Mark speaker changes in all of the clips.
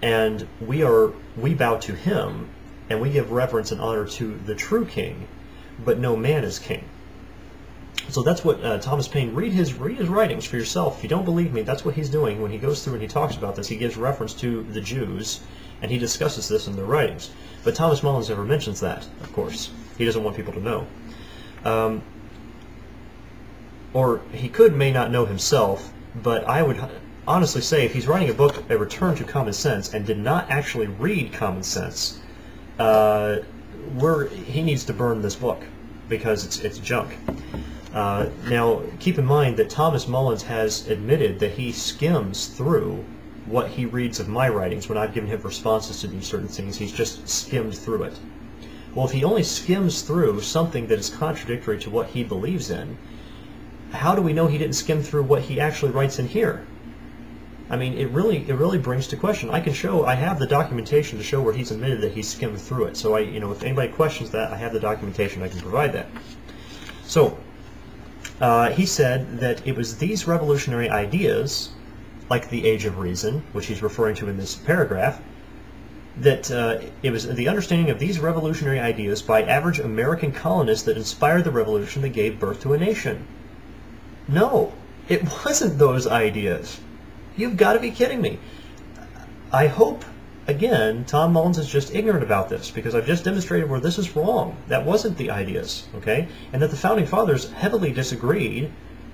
Speaker 1: and we bow to him, and we give reverence and honor to the true king, but no man is king. So that's what Thomas Paine, read his writings for yourself. If you don't believe me, that's what he's doing when he goes through and he talks about this. He gives reference to the Jews, and he discusses this in their writings. But Thomas Mullens never mentions that, of course. He doesn't want people to know. Or he may not know himself, but I would honestly say if he's writing a book, A Return to Common Sense, and did not actually read Common Sense, he needs to burn this book, because it's junk. Now, keep in mind that Thomas Mullens has admitted that he skims through what he reads of my writings. When I've given him responses to these certain things, he's just skimmed through it. Well, if he only skims through something that is contradictory to what he believes in, how do we know he didn't skim through what he actually writes in here? I mean, it really brings to question. I have the documentation to show where he's admitted that he skimmed through it. So if anybody questions that, I have the documentation. I can provide that. So he said that it was these revolutionary ideas, like the Age of Reason, which he's referring to in this paragraph, that it was the understanding of these revolutionary ideas by average American colonists that inspired the revolution that gave birth to a nation. No, it wasn't those ideas. You've got to be kidding me. I hope, again, Tom Mullens is just ignorant about this, because I've just demonstrated where this is wrong. That wasn't the ideas, okay? And that the Founding Fathers heavily disagreed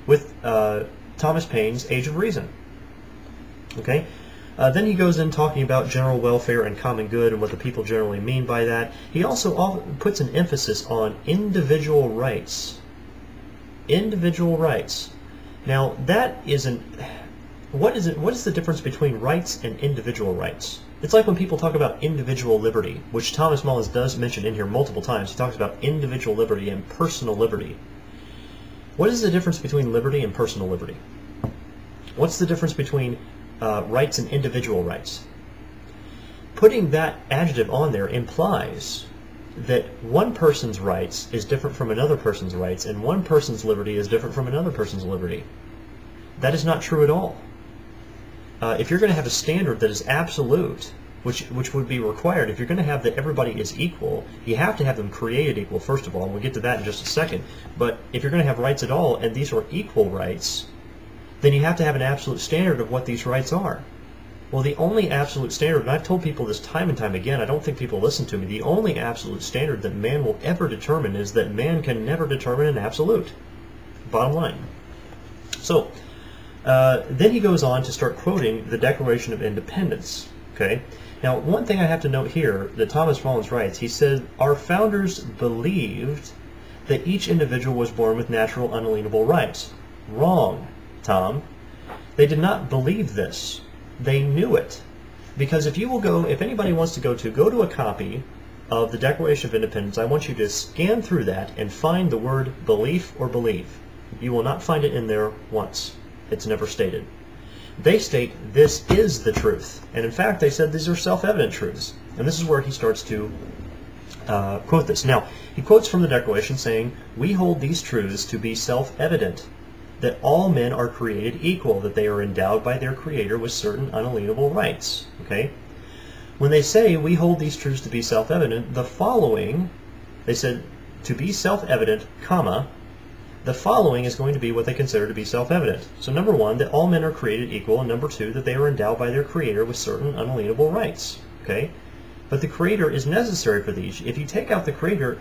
Speaker 1: with Thomas Paine's Age of Reason. Okay? Then he goes in talking about general welfare and common good and what the people generally mean by that. He also puts an emphasis on individual rights. Individual rights. Now, that isn't... What is the difference between rights and individual rights? It's like when people talk about individual liberty, which Thomas Mullens does mention in here multiple times. He talks about individual liberty and personal liberty. What is the difference between liberty and personal liberty? What's the difference between rights and individual rights? Putting that adjective on there implies that one person's rights is different from another person's rights, and one person's liberty is different from another person's liberty. That is not true at all. If you're going to have a standard that is absolute, which would be required, if you're going to have that everybody is equal, you have to have them created equal, first of all, and we'll get to that in just a second. But if you're going to have rights at all, and these are equal rights, then you have to have an absolute standard of what these rights are. Well, the only absolute standard, and I've told people this time and time again, I don't think people listen to me, the only absolute standard that man will ever determine is that man can never determine an absolute. Bottom line. So, then he goes on to start quoting the Declaration of Independence. Okay. Now, one thing I have to note here that Thomas Mullens writes, he said, our founders believed that each individual was born with natural unalienable rights. Wrong, Tom. They did not believe this. They knew it. Because if anybody wants to go to a copy of the Declaration of Independence, I want you to scan through that and find the word belief or believe. You will not find it in there once. It's never stated. They state this is the truth. And in fact, they said these are self-evident truths. And this is where he starts to quote this. Now, he quotes from the Declaration saying, we hold these truths to be self-evident, that all men are created equal, that they are endowed by their Creator with certain unalienable rights. Okay? When they say we hold these truths to be self-evident, the following, they said, to be self-evident, comma, the following is going to be what they consider to be self-evident. So number one, that all men are created equal, and number two, that they are endowed by their Creator with certain unalienable rights. Okay? But the Creator is necessary for these. If you take out the Creator,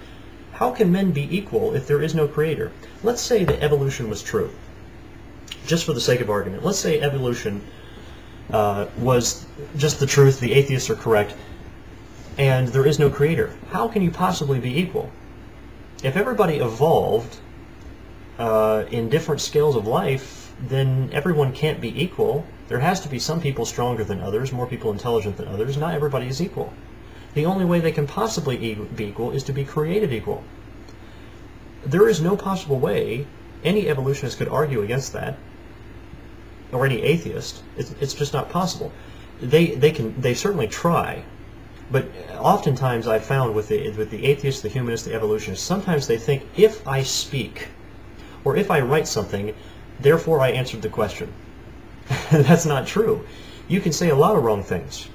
Speaker 1: how can men be equal if there is no Creator? Let's say that evolution was true. Just for the sake of argument. Let's say evolution was just the truth, the atheists are correct, and there is no Creator. How can you possibly be equal? If everybody evolved in different scales of life, then everyone can't be equal. There has to be some people stronger than others, more people intelligent than others. Not everybody is equal. The only way they can possibly be equal is to be created equal. There is no possible way any evolutionist could argue against that, or any atheist. It's just not possible. They certainly try, but oftentimes I've found with the atheists, the humanists, the evolutionists, sometimes they think if I speak or if I write something, therefore I answered the question. That's not true. You can say a lot of wrong things.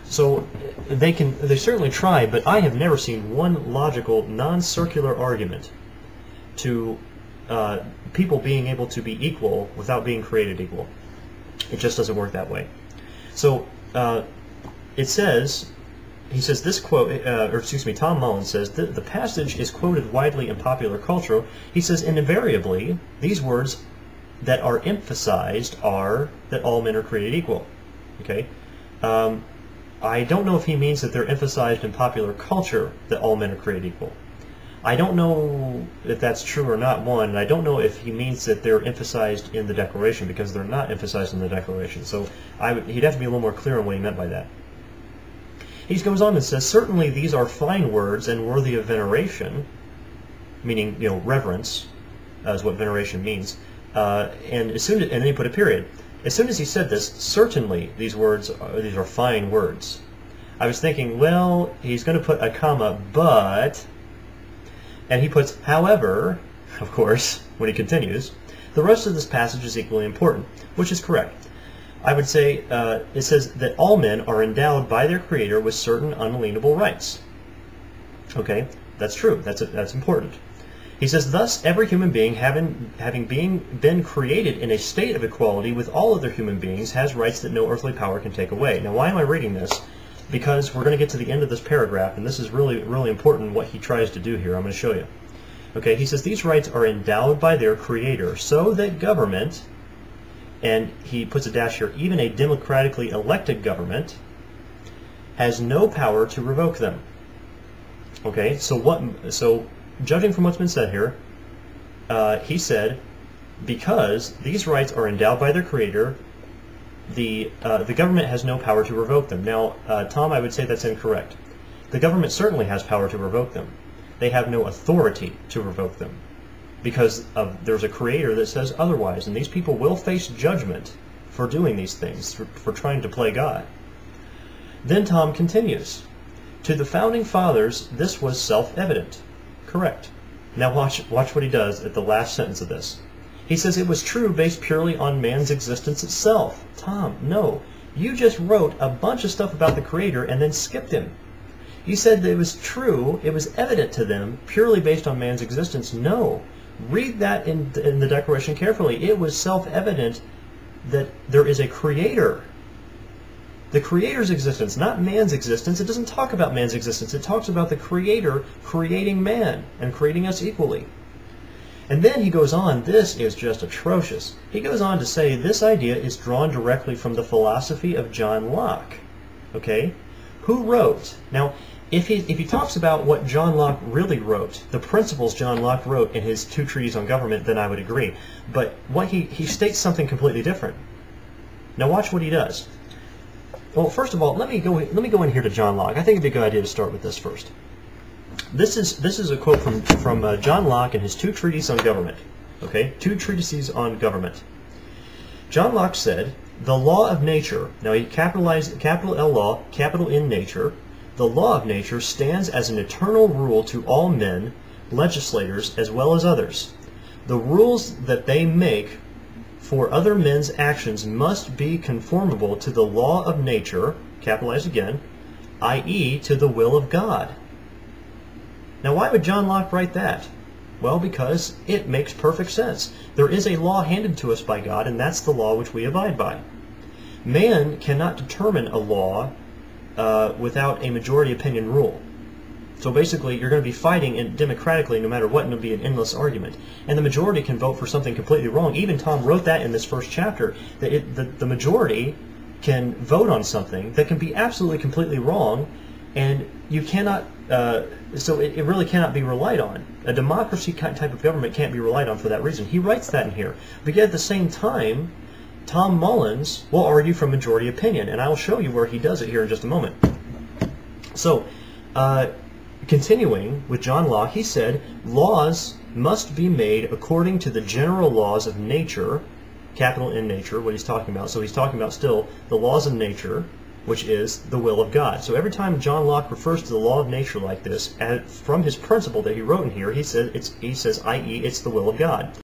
Speaker 1: So they certainly try, but I have never seen one logical, non-circular argument to people being able to be equal without being created equal. It just doesn't work that way. So it says, he says this quote, or excuse me, Tom Mullens says the passage is quoted widely in popular culture. He says, and invariably, these words that are emphasized are that all men are created equal. Okay. I don't know if he means that they're emphasized in popular culture that all men are created equal. I don't know if that's true or not, one, and I don't know if he means that they're emphasized in the Declaration, because they're not emphasized in the Declaration. So he'd have to be a little more clear on what he meant by that. He goes on and says, certainly these are fine words and worthy of veneration, meaning, you know, reverence, is what veneration means. And then he put a period. As soon as he said this, certainly these are fine words. I was thinking, well, he's going to put a comma, but, and he puts however, of course, when he continues. The rest of this passage is equally important, which is correct. I would say it says that all men are endowed by their Creator with certain unalienable rights. Okay, that's true. That's important. He says, thus, every human being, having been created in a state of equality with all other human beings, has rights that no earthly power can take away. Now, why am I reading this? Because we're going to get to the end of this paragraph, and this is really, really important what he tries to do here. I'm going to show you. Okay, he says, these rights are endowed by their Creator, so that government, and he puts a dash here, even a democratically elected government, has no power to revoke them. Okay, so judging from what's been said here, he said, because these rights are endowed by their Creator, the government has no power to revoke them. Now, Tom, I would say that's incorrect. The government certainly has power to revoke them. They have no authority to revoke them, because there's a Creator that says otherwise, and these people will face judgment for doing these things, for trying to play God. Then Tom continues, to the Founding Fathers, this was self-evident. Correct. Now watch what he does at the last sentence of this. He says it was true based purely on man's existence itself. Tom, no. You just wrote a bunch of stuff about the Creator and then skipped him. You said that it was true, it was evident to them, purely based on man's existence. No. Read that in the Declaration carefully. It was self-evident that there is a Creator. The Creator's existence, not man's existence. It doesn't talk about man's existence. It talks about the Creator creating man and creating us equally. And then he goes on, this is just atrocious. He goes on to say this idea is drawn directly from the philosophy of John Locke. Okay? Who wrote? Now, if he talks about what John Locke really wrote, the principles John Locke wrote in his 2 treatises on government, then I would agree. But what he states something completely different. Now watch what he does. Well, first of all, let me go in here to John Locke. I think it'd be a good idea to start with this first. This is a quote from John Locke in his 2 treatises on government. Okay, 2 treatises on government. John Locke said, "The law of nature." Now he capitalized capital L law, capital N nature. The law of nature stands as an eternal rule to all men, legislators as well as others. The rules that they make for other men's actions must be conformable to the law of nature, capitalized again, i.e. to the will of God. Now why would John Locke write that? Well, because it makes perfect sense. There is a law handed to us by God, and that's the law which we abide by. Man cannot determine a law without a majority opinion rule. So basically, you're going to be fighting democratically no matter what, and it'll be an endless argument. And the majority can vote for something completely wrong. Even Tom wrote that in this first chapter, that the majority can vote on something that can be absolutely completely wrong, and you cannot, so it really cannot be relied on. A democracy type of government can't be relied on for that reason. He writes that in here. But yet at the same time, Tom Mullens will argue from majority opinion, and I will show you where he does it here in just a moment. So, continuing with John Locke, he said, laws must be made according to the general laws of nature, capital N nature, what he's talking about. So he's talking about still the laws of nature, which is the will of God. So every time John Locke refers to the law of nature like this, from his principle that he wrote in here, he says, i.e., it's the will of God.